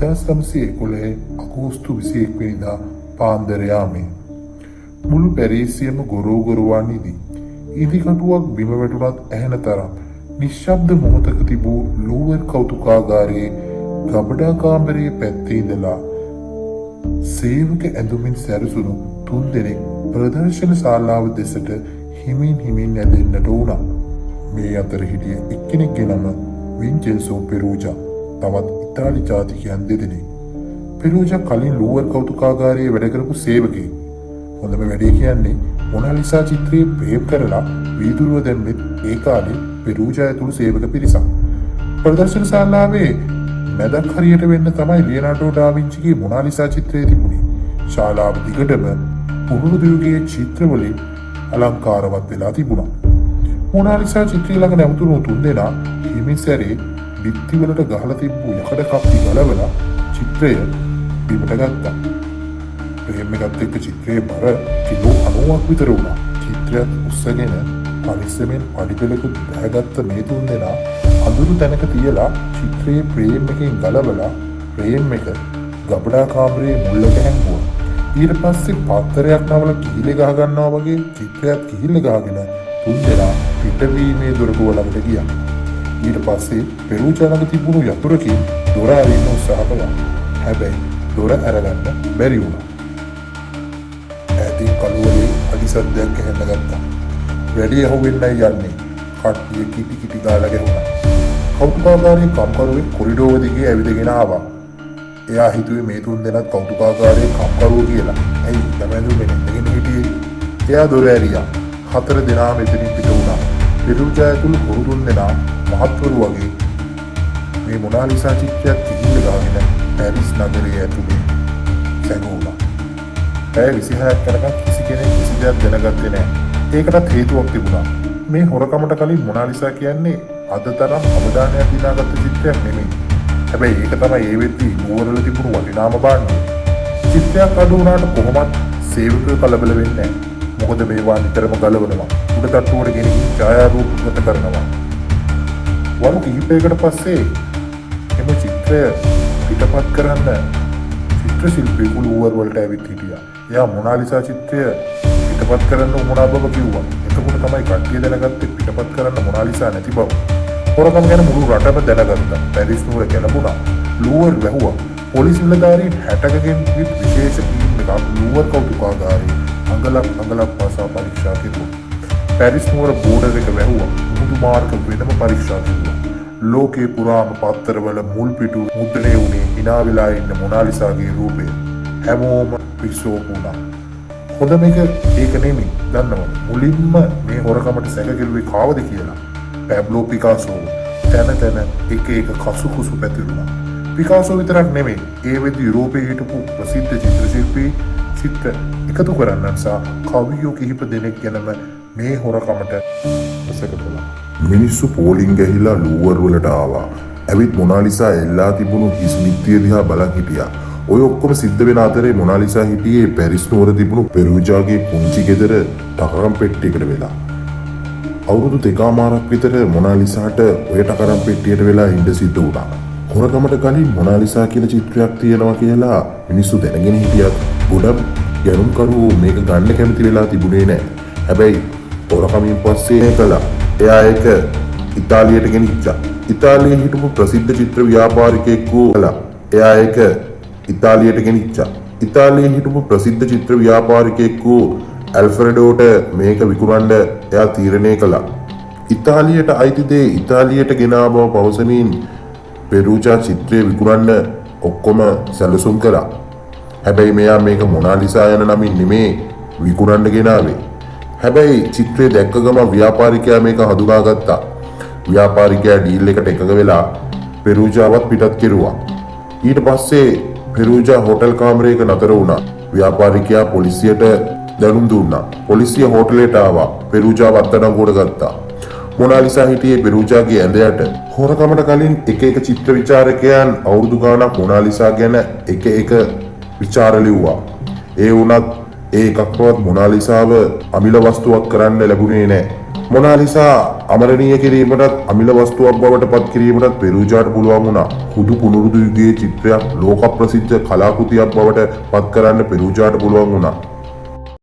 1911 අගෝස්තු 21 වෙනිදා පාන්දර යාමේ මුළු පැරිසියම ගොරෝගොරවා නිදි. ඉදිකටුවක් බිම වැටුණත් ඇහෙන තරම් නිශ්ශබ්ද මොහොතක තිබූ ලූවර් කෞතුකාගාරයේ ගබඩා කාමරයේ පැත්තේ ඉඳලා සේවක ඇඳුමින් සැරසුණු 3 දෙනෙක් ප්‍රදර්ශන ශාලාව දෙසට හිමින් ඇදෙන්නට වුණා. මේ අතර හිටිය එක්කෙනෙක්ගේ නම වින්චෙන්සෝ පෙරූජා. තවත් ඉතාලි ජාතිකයන් දෙදෙනෙක්. පෙරූජා කලින් ලූවර් කෞතුකාගාරයේ වැඩ කරපු සේවකයෙක්. හොඳම වැඩේ කියන්නේ මොනාලිසා චිත්‍රයේ ප්‍රේම කරලා වීදුරුව දැම්මෙත් ඒ කාලේ පෙරූජා ඇතුළු සේවක පිරිසක්. ප්‍රදර්ශන ශාලාවේ මැදක් හරියට වෙන්න තමයි ලියනාඩෝ ඩා වින්චිගේ මොනාලිසා චිත්‍රය තිබුණේ. ශාලාව දිගටම පුරුදු යුගයේ චිත්‍රවලින් අලංකාරවත් වෙලා තිබුණා. මොනාලිසා චිත්‍රය ළඟ නැවතුණු 3 දෙනා හිමින් සැරේ බිත්තිවලට ගහලා තිබ්බු යකඩ කප්පි ගලවලා චිත්‍රය බිමට ගත්තා. ප්‍රේම එකත් එක්ක චිත්‍රයේ බර කිලෝ 90ක් විතර වුණා. චිත්‍රයත් උස්සගෙන පරිස්සමෙන් පඩිපෙළක බැහැගත්ත මේ 3 දෙනා අඳුරු තැනක තියලා චිත්‍රයේ ප්‍රේම එකෙන් ගලවලා ප්‍රේම එක ගබඩා කාමරයේ මුල්ලක හැංගුවා. ඊට පස්සේ පත්තරයක් නවල කිහිල්ල ගහ ගන්නවා වගේ චිත්‍රයත් කිහිල්ල ගහගෙන 3 දෙනා පිටවීමේ දොරටුව ළඟට ගියා. ඊට පස්සේ පෙරූජා ළඟ තිබුණු යතුරකින් දොර අරින්න උත්සාහ කළා. හැබැයි දොර අරගන්න බැරි වුණා. ඈතින් කළුවලේ අඩි සද්දයක් ඇහෙන්න ගත්තා. වැඩි අහුවෙන්නයි යන්නේ. කට්ටිය කිටි ගාලා ගැහුණා. කෞතුකාගාරයේ කම්කරුවෙක් කොරිඩෝර දිගේ ඇවිදගෙන ආවා. එයා හිතුවේ මේ 3 දෙනාත් කෞතුකාගාරයේ කම්කරුවෝ කියලා. ඇයි ළමැදුනේ නැගගෙන හිටියේ? එයා දොර ඇරියා. 4 දෙනා මෙතනින් පිට වුණා. පෙරූජා ඇතුළු කොරු 3 දෙනා මහත්වරු වගේ මේ මොනාලිසා චිත්‍රයක් කිහිල්ල ගහගෙන පැරිස් නගරයේ ඇතුළේ සැඟවුණා. පැය 26ක් කරකන් කිසි කෙනෙක් කිසි දෙයක් දැනගත්තේ නැහැ. ඒකටත් හේතුවක් තිබුණා. මේ හොරකමට කලින් මොනාලිසා කියන්නේ අද තරම් අවධානයක් දිනාගත්ත චිත්‍රයක් නෙමෙයි. හැබැයි ඒක තමයි ඒ වෙද්දී නුවරවල තිබුණු වටිනාම භාණ්ඩය. චිත්‍රයක් අඩු වුණාට කොහොමත් සේවකයෝ කලබල වෙන්නේ නැහැ. මොකද මේවා නිතරම ගලවනවා. උඩ තට්ටුවට ගෙනින් ඡායාරූප ගත කරනවා. වරු කිහිපයකට පස්සේ එම චිත්‍රය පිටපත් කරන්න චිත්‍ර ශිල්පියෙකු ලූවර් වලට ඇවිත් හිටියා. එයා මොනාලිසා චිත්‍රය පිටපත් කරන්න උමනා බව කිව්වා. එතකොට තමයි කට්ටිය දැනගත්තේ පිටපත් කරන්න මොනාලිසා නැති බව. හොරකම් ගැන මුළු රටම දැනගත්තා. පැරිස් නුවර ගැලපුණා. ලූවර් වැහුවා. පොලිස් නිලධාරීන් 60කකින් විත් විශේෂ ටීම් එකක් ලූවර් කෞතුකාගාරයේ අඟලක් පාසා පරීක්ෂා කෙරුවා. පැරිස් නුවර බෝඩර් එක වැහුවා. මුහුදු මාර්ග වෙනම පරීක්ෂා කෙරුවා. ලෝකේ පුරාම පත්තරවල මුල් පිටු මුද්‍රණය වුණේ hina වෙලා ඉන්න මොනාලිසාගේ රූපය. හැමෝම පිස්සෝ වුණා. හොඳ මේක ඒක නෙමෙයි. දන්නවද? මුලින්ම මේ හොරකමට සැකගිරුවේ කාවද කියලා? Pablo Picasso. තැන එක කසුකුසු පැතිරුණා. පිකාසෝ විතරක් නෙමෙයි. ඒ වෙද්දී යුරෝපයේ හිටපු ප්‍රසිද්ධ චිත්‍ර ශිල්පී චිත්‍ර එකතු කරන්නන් සහ කවියෝ කිහිප දෙනෙක් ගැනම මේ හොරකමට සැක කළා. මිනිස්සු පෝලිං ගහිලා ලූවර් වලට ආවා. ඇවිත් මොනාලිසා එල්ලා තිබුණු හිස් මිත්තිය දිහා බලන් හිටියා. ඔය ඔක්කොම සිද්ධ වෙන අතරේ මොනාලිසා හිටියේ පැරිස් නුවර තිබුණු පෙරූජාගේ පුංචි ගෙදර ටකරම් පෙට්ටියකට වෙලා. අවුරුදු 2මාරක් විතර මොනාලිසාට ඔය ටකරම් පෙට්ටියට වෙලා ඉඳ සිද්ධ වුණා. හොරකමට කලින් මොනාලිසා කියලා චිත්‍රයක් තියෙනවා කියලා මිනිස්සු දැනගෙන හිටියත් ගොඩක් ගැනුම්කරුවෝ මේක ගන්න කැමති වෙලා තිබුණේ නැහැ. හැබැයි හොරකමින් පස්සේ කළා. එයා ඒක ඉතාලියට ගෙනිච්චා. ඉතාලියේ හිටපු ප්‍රසිද්ධ චිත්‍ර ව්‍යාපාරිකයෙකු කළා. එයා ඒක ඉතාලියට ගෙනිච්චා. ඉතාලියේ හිටපු ප්‍රසිද්ධ චිත්‍ර ව්‍යාපාරිකයෙකු ඇල්ෆ්‍රෙඩෝට මේක විකුණන්න එයා තීරණය කළා. ඉතාලියට අයිති දේ ඉතාලියට ගෙනා බව පවසමින් පෙරූජා චිත්‍රය විකුණන්න ඔක්කොම සැලසුම් කළා. හැබැයි මෙයා මේක මොනාලිසා යන නමින් නෙමේ විකුණන්න ගෙනාවේ. හැබැයි චිත්‍රය දැක්ක ගම ව්‍යාපාරිකයා මේක හඳුනාගත්තා. ව්‍යාපාරිකයා ඩීල් එකට එකඟ වෙලා පෙරූජාවත් පිටත් කෙරුවා. ඊට පස්සේ පෙරූජා හෝටල් කාමරයක නතර වුණා. ව්‍යාපාරිකයා පොලිසියට දැනුම් දුන්නා. පොලිසිය හෝටලයට ආවා. පෙරූජාව අත්අඩංගුවට ගත්තා. මොනාලිසා හිටියේ පෙරූජාගේ ඇඳ යට. හොරකමට කලින් එක චිත්‍ර විචාරකයන් අවුරුදු ගාණක් මොනාලිසා ගැන එක විචාර ලිව්වා. ඒ වුණත් ඒ එකක්වත් මොනාලිසාව අමිල වස්තුවක් කරන්න ලැබුණේ නැහැ. මොනාලිසා අමරණීය කිරීමටත් අමිල වස්තුවක් බවට පත් කිරීමටත් පෙරූජාට පුළුවන් වුණා. හුදු පුනරුදු යුගයේ චිත්‍රයක් ලෝක ප්‍රසිද්ධ කලාකෘතියක් බවට පත් කරන්න පෙරූජාට පුළුවන් වුණා.